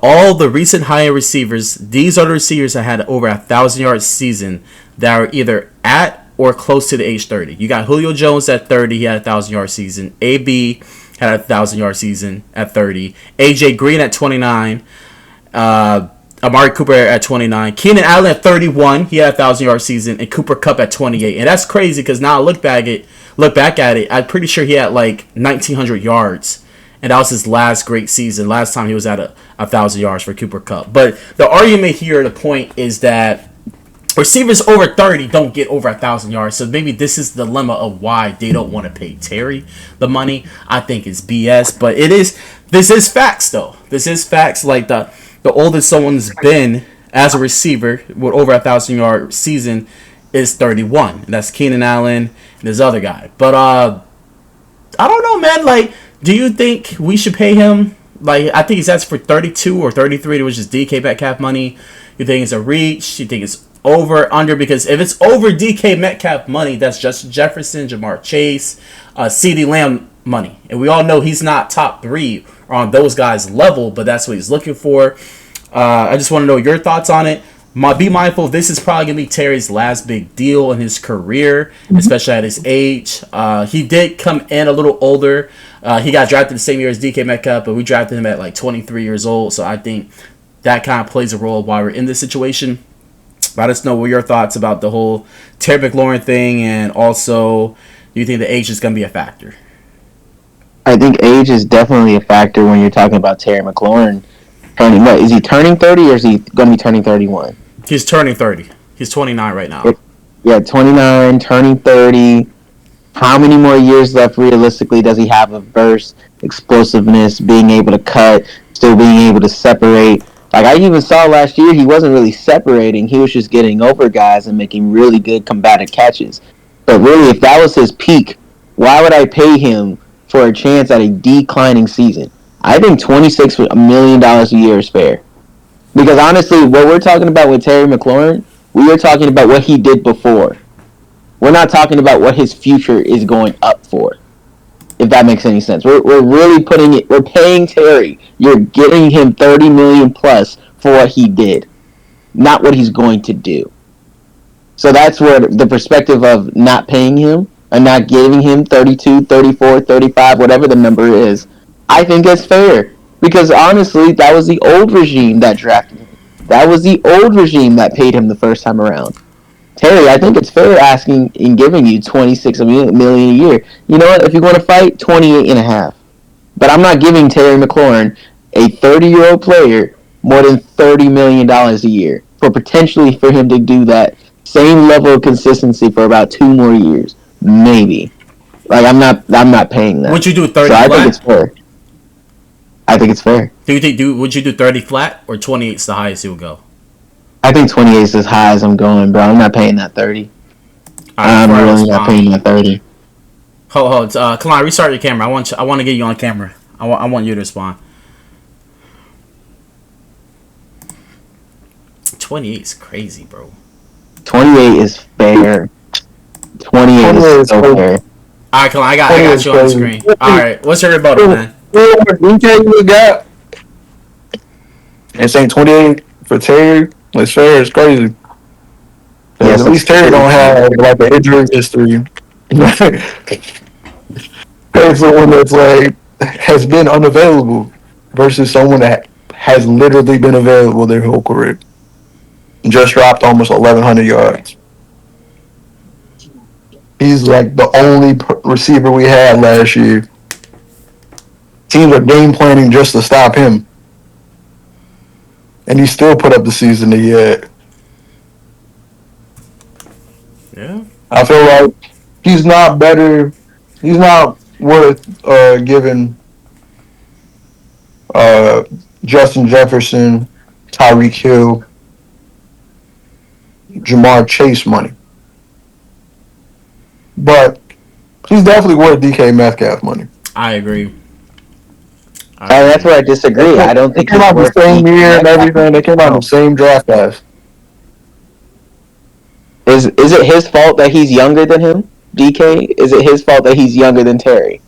all the recent high-end receivers, these are the receivers that had over 1,000 yards season that are either at or close to the age 30. You got Julio Jones at 30, he had 1,000 yard season. AB had a 1,000 yard season at 30. AJ Green at 29. Amari Cooper at 29. Keenan Allen at 31, he had a 1,000 yard season, and Cooper Kupp at 28. And that's crazy because now I look back at it, I'm pretty sure he had like 1,900 yards. And that was his last great season. Last time he was at 1,000 yards for Cooper Kupp. But the argument here, the point is that receivers over 30 don't get over 1,000 yards. So maybe this is the dilemma of why they don't want to pay Terry the money. I think it's BS. But this is facts, though. This is facts. Like the oldest someone's been as a receiver with over 1,000 yard season is 31. And that's Keenan Allen and this other guy. But I don't know, man. Like, do you think we should pay him? Like, I think he's asked for 32 or 33, which is DK Metcalf money. You think it's a reach? You think it's over, under? Because if it's over DK Metcalf money, that's Justin Jefferson, Jamar Chase, CeeDee Lamb money. And we all know he's not top 3 or on those guys' level, but that's what he's looking for. I just want to know your thoughts on it. Be mindful, this is probably going to be Terry's last big deal in his career, especially at his age. He did come in a little older. He got drafted the same year as DK Metcalf, but we drafted him at like 23 years old. So I think that kind of plays a role while we're in this situation. Let us know what your thoughts about the whole Terry McLaurin thing, and also, do you think the age is going to be a factor? I think age is definitely a factor when you're talking about Terry McLaurin. What, is he turning 30 or is he going to be turning 31? He's turning 30. He's 29 right now. Yeah, 29, turning 30. How many more years left realistically does he have of burst, explosiveness, being able to cut, still being able to separate? Like, I even saw last year, he wasn't really separating. He was just getting over guys and making really good combative catches. But really, if that was his peak, why would I pay him for a chance at a declining season? I think $26 million a year is fair. Because honestly, what we're talking about with Terry McLaurin, we are talking about what he did before. We're not talking about what his future is going up for, if that makes any sense. We're really we're paying Terry. You're getting him $30 million plus for what he did, not what he's going to do. So that's where the perspective of not paying him and not giving him 32, 34, 35, whatever the number is, I think it's fair. Because honestly, that was the old regime that drafted him. That was the old regime that paid him the first time around. Terry, I think it's fair asking and giving you $26 million a year. You know what? If you're going to fight, 28 and a half. But I'm not giving Terry McLaurin, a 30-year-old player, more than $30 million a year for potentially for him to do that same level of consistency for about 2 more years, maybe. Like, I'm not paying that. Would you do 30 so flat? I think it's fair. I think it's fair. Would you do 30 flat, or 28 is the highest you would go? I think 28 is as high as I'm going, bro. I'm not paying that 30. I'm really not paying that 30. Hold. Come on, restart your camera. I want to get you on camera. I want you to respond. 28 is crazy, bro. 28 is fair. 28 is so fair. All right, come on. I got you on the screen. All right, what's your rebuttal, man? And saying 28 for Terry, like, fair is crazy. Yes, at least Terry don't have like an injury history. There's someone that's like has been unavailable versus someone that has literally been available their whole career. Just dropped almost 1,100 yards. He's like the only receiver we had last year. Teams are game planning just to stop him. And he still put up the season that he had. Yeah. I feel like he's not better. He's not worth giving Justin Jefferson, Tyreek Hill, Jamar Chase money. But he's definitely worth DK Metcalf money. I agree. That's where I disagree. I don't think they came out the same year and everything. They came out in the same draft class. Is it his fault that he's younger than him, DK? Is it his fault that he's younger than Terry?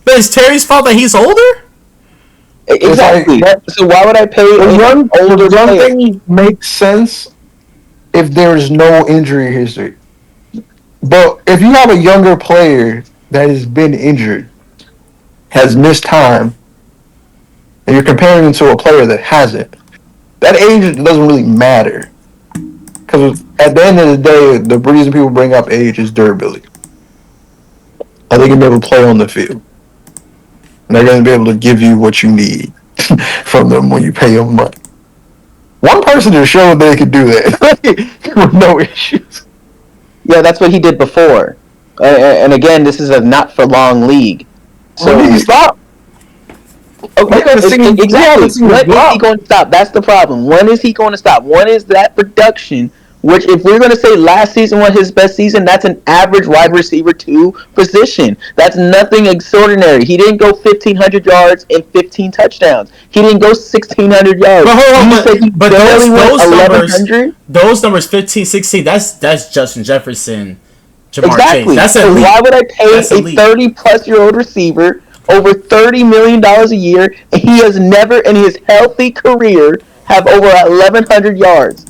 But it's Terry's fault that he's older? Exactly. Like So why would I pay an older the young player? thing makes sense if there is no injury history. But if you have a younger player that has been injured, has missed time, and you're comparing him to a player that hasn't, that age doesn't really matter. Because at the end of the day, the reason people bring up age is durability. Are they going to be able to play on the field? And they're going to be able to give you what you need from them when you pay them money. One person has shown they could do that with no issues. Yeah, that's what he did before. And again, this is a not for long league. So When did he stop? okay, exactly. When is he going to stop? That's the problem. When is he going to stop? When is that production? Which, if we're going to say last season was his best season, that's an average wide receiver 2 position. That's nothing extraordinary. He didn't go 1,500 yards and 15 touchdowns. He didn't go 1,600 yards. But hold on, You said he but barely went those numbers, 1,100? those numbers 15, 16, that's Justin Jefferson, Jamar Exactly. Chase. That's So elite. why would I pay That's a elite. 30-plus-year-old receiver over $30 million a year, and he has never in his healthy career have over 1,100 yards?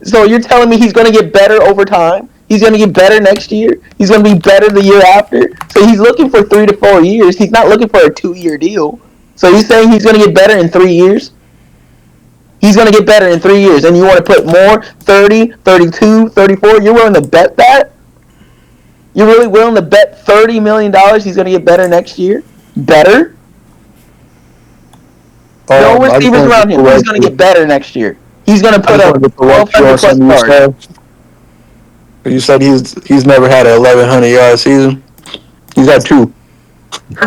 So you're telling me he's going to get better over time? He's going to get better next year? He's going to be better the year after? So he's looking for 3 to 4 years. He's not looking for a 2-year deal. So he's saying he's going to get better in 3 years? He's going to get better in 3 years, and you want to put more, 30, 32, 34? You're willing to bet that? You're really willing to bet $30 million he's going to get better next year? Better? No receivers around him. He's going to get better next year. He's going to put up 1,200 plus yards. You said he's never had an 1,100 yard season. He's had 2.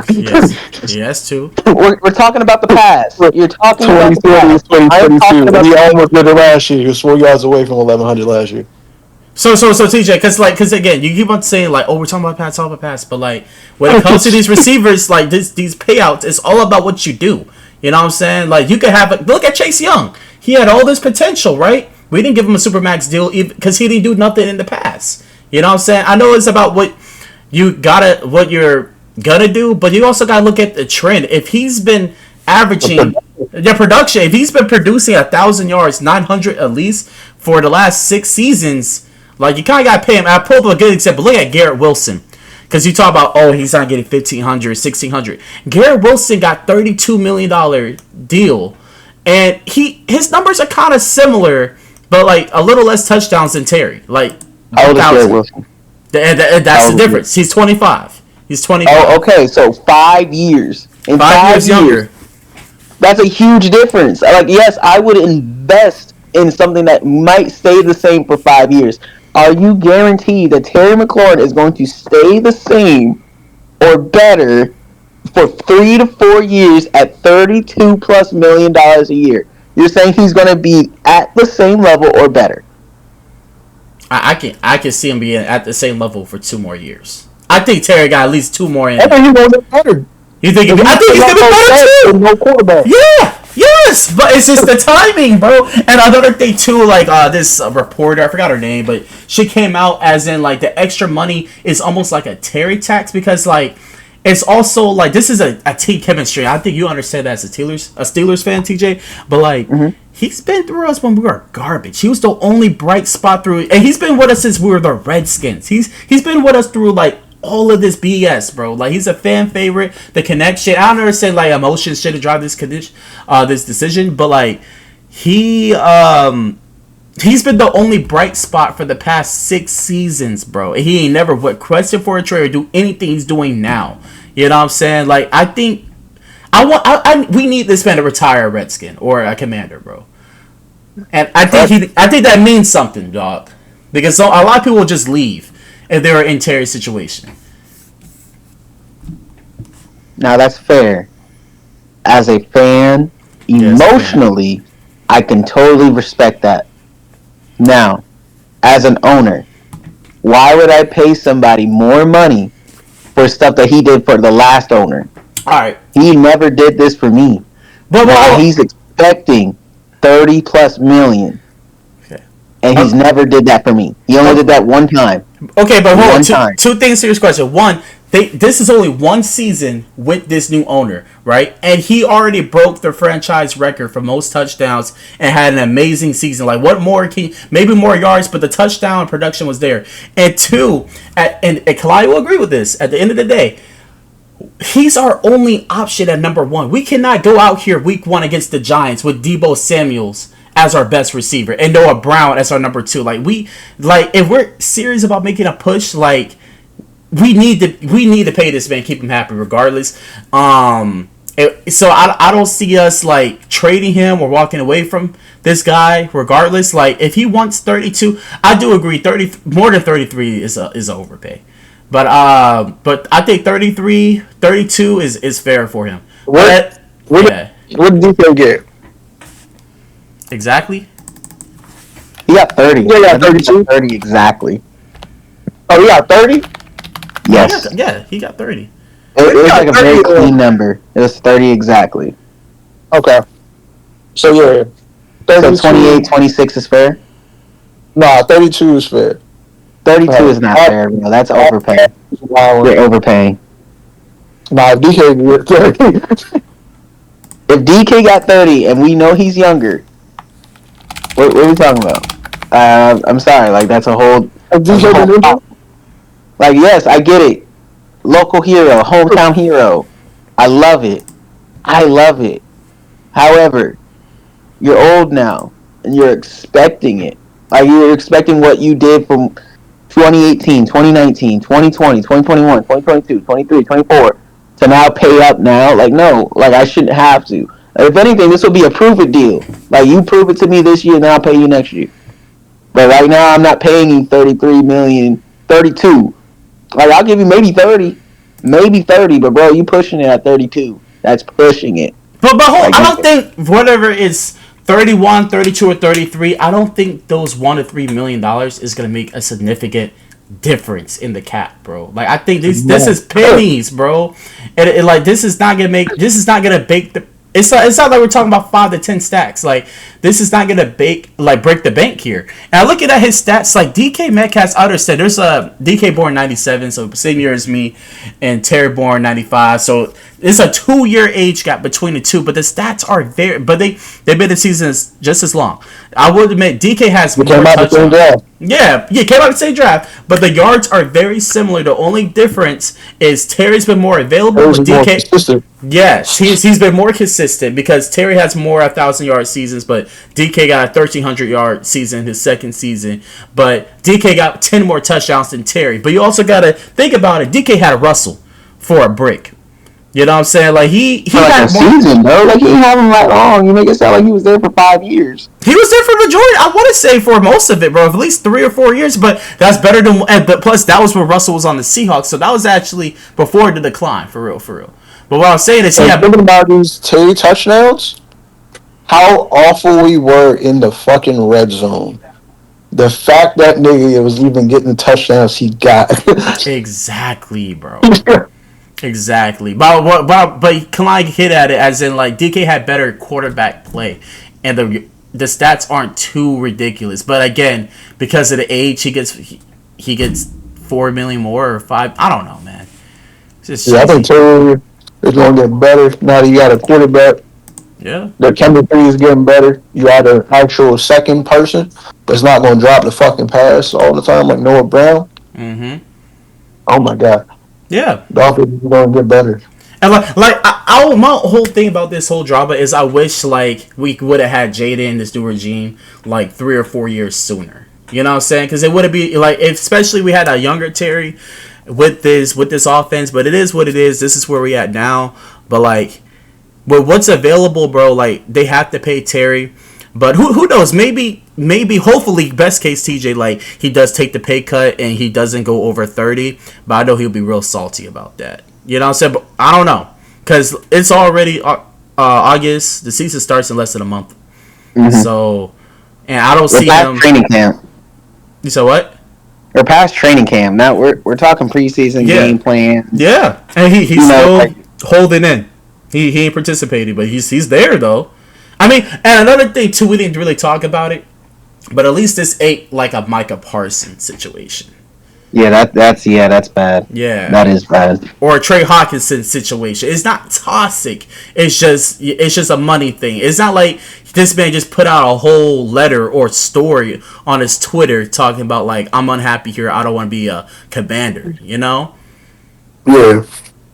Yes, he has 2. We're talking about the past. You're talking about the 2020, past. 2022. He almost did it last year. He was 4 yards away from 1,100 last year. So TJ, because again, you keep on saying like, oh, we're talking about pass, talking about pass, but like when it comes to these receivers, like these payouts, it's all about what you do. You know what I'm saying? Like you could have look at Chase Young. He had all this potential, right? We didn't give him a supermax deal because he didn't do nothing in the past. You know what I'm saying? I know it's about what you're gonna do, but you also gotta look at the trend. If he's been averaging the production, if he's been producing 1,000 yards, 900 at least for the last 6 seasons, like you kind of gotta pay him. I pulled up a good example. Look at Garrett Wilson. Because you talk about, oh, he's not getting 1,500, 1,600. Garrett Wilson got $32 million deal. And his numbers are kind of similar, but like a little less touchdowns than Terry. Like, how old is Garrett Wilson? That's the difference. He's 25. He's 25. Oh, okay. So 5 years. In 5 years younger. That's a huge difference. Like, yes, I would invest in something that might stay the same for 5 years. Are you guaranteed that Terry McLaurin is going to stay the same or better for 3 to 4 years at $32+ million a year? You're saying he's going to be at the same level or better? I can see him being at the same level for 2 more years. I think Terry got at least 2 more in. I think he's going to get better. You think? I think he's going to be better too. No quarterback. Yeah. Yes, but it's just the timing, bro. And another thing too, like this reporter, I forgot her name, but she came out as in like the extra money is almost like a Terry tax because like it's also like this is a team chemistry. I think you understand that as a Steelers fan, TJ. But like he's been through us when we were garbage. He was the only bright spot through, and he's been with us since we were the Redskins. He's been with us through like all of this BS, bro. Like he's a fan favorite. The connection. I don't understand like emotions should drive this this decision, but like he's been the only bright spot for the past 6 seasons, bro. He ain't never requested for a trade or do anything he's doing now. You know what I'm saying? Like I think we need this man to retire a Redskin or a Commander, bro. And I think that means something, dog. Because a lot of people will just leave if they were in Terry's situation. Now that's fair. As a fan, emotionally, I can totally respect that. Now, as an owner, why would I pay somebody more money for stuff that he did for the last owner? All right. He never did this for me. But now he's expecting $30+ million. Okay. And he's never did that for me. He only did that one time. Okay, but hold on. Two things to this question. One, this is only one season with this new owner, right? And he already broke the franchise record for most touchdowns and had an amazing season. Like, what more maybe more yards, but the touchdown production was there. And two, and Kalai will agree with this, at the end of the day, he's our only option at number one. We cannot go out here week one against the Giants with Deebo Samuels as our best receiver and Noah Brown as our number two. If we're serious about making a push, we need to pay this man, keep him happy regardless. So I don't see us trading him or walking away from this guy regardless. If he wants 32, I do agree. More than 33 is a overpay. But I think 33, 32 is fair for him. What did DK get? Exactly. He got 30. Yeah, yeah, 32. 30 exactly. Oh, he got 30? Yes. He got 30. It was like a very clean number. It was 30 exactly. Okay. So, yeah. 32. So 28, 26 is fair? Nah, 32 is fair. 32 is not fair, bro. That's overpaying. You're overpaying. Nah, if DK get 30. If DK got 30 and we know he's younger, what are we talking about? I'm sorry. That's a whole... yes, I get it. Local hero, hometown hero. I love it. However, you're old now, and you're expecting it. You're expecting what you did from 2018, 2019, 2020, 2021, 2022, 23, 24 to now pay up now. No. I shouldn't have to. If anything, this will be a prove-it deal. You prove it to me this year, and then I'll pay you next year. But right now, I'm not paying you $33 million, 32. I'll give you maybe 30, but bro, you pushing it at 32. That's pushing it. But I don't think whatever is 31, 32, or 33, I don't think those $1 to $3 million is gonna make a significant difference in the cap, bro. I think this is pennies, bro. This is not gonna bake the. It's not like we're talking about 5 to 10 stacks. This is not gonna break the bank here. And I look at his stats. DK Metcalf's outer said there's a DK born 97, so same year as me, and Terry born 95. So it's a 2-year age gap between the two. But the stats are there. But they've been in seasons just as long. I would admit DK has more touchdowns. Yeah, came out the same draft, but the yards are very similar. The only difference is Terry's been more available. With DK, yes, he's been more consistent because Terry has more 1,000-yard seasons, but DK got a 1,300-yard season his second season. But DK got 10 more touchdowns than Terry. But you also got to think about it. DK had a Russell for a brick. You know what I'm saying? He had a season, bro. He didn't have him that long. You make it sound like he was there for 5 years. He was there for the majority. I want to say for most of it, bro. At least 3 or 4 years. But that's better than. But plus, that was when Russell was on the Seahawks, so that was actually before the decline, for real. But what I'm saying is, thinking about these Terry touchdowns, how awful we were in the fucking red zone. The fact that nigga was even getting the touchdowns he got. Exactly, bro. Exactly, but Kalai hit at it as in DK had better quarterback play, and the stats aren't too ridiculous. But again, because of the age, he gets 4 million more or 5. I don't know, man. I think Terry is going to get better now that you got a quarterback. Yeah, the chemistry is getting better. You got an actual second person that's not going to drop the fucking pass all the time like Noah Brown. Mm-hmm. Oh my god. Yeah, the offense is going to get better. And my whole thing about this whole drama is I wish we would have had Jada in this new regime 3 or 4 years sooner. You know what I'm saying? Because it would be especially we had a younger Terry with this offense. But it is what it is. This is where we at now. But with what's available, bro, they have to pay Terry. But who knows? Maybe, hopefully, best case, TJ, he does take the pay cut and he doesn't go over 30. But I know he'll be real salty about that. You know what I'm saying? But I don't know. Because it's already August. The season starts in less than a month. Mm-hmm. So, and I don't see him. Training camp. You said what? We're past training camp. Now we're talking preseason game plan. Yeah. And he's still holding in. He ain't participating, but he's there, though. I mean, and another thing, too, we didn't really talk about it, but at least this ain't like a Micah Parsons situation. Yeah, that's bad. Yeah. That is bad. Or a Trey Hawkinson situation. It's not toxic. It's just a money thing. It's not like this man just put out a whole letter or story on his Twitter talking about like I'm unhappy here. I don't want to be a commander. You know. Yeah.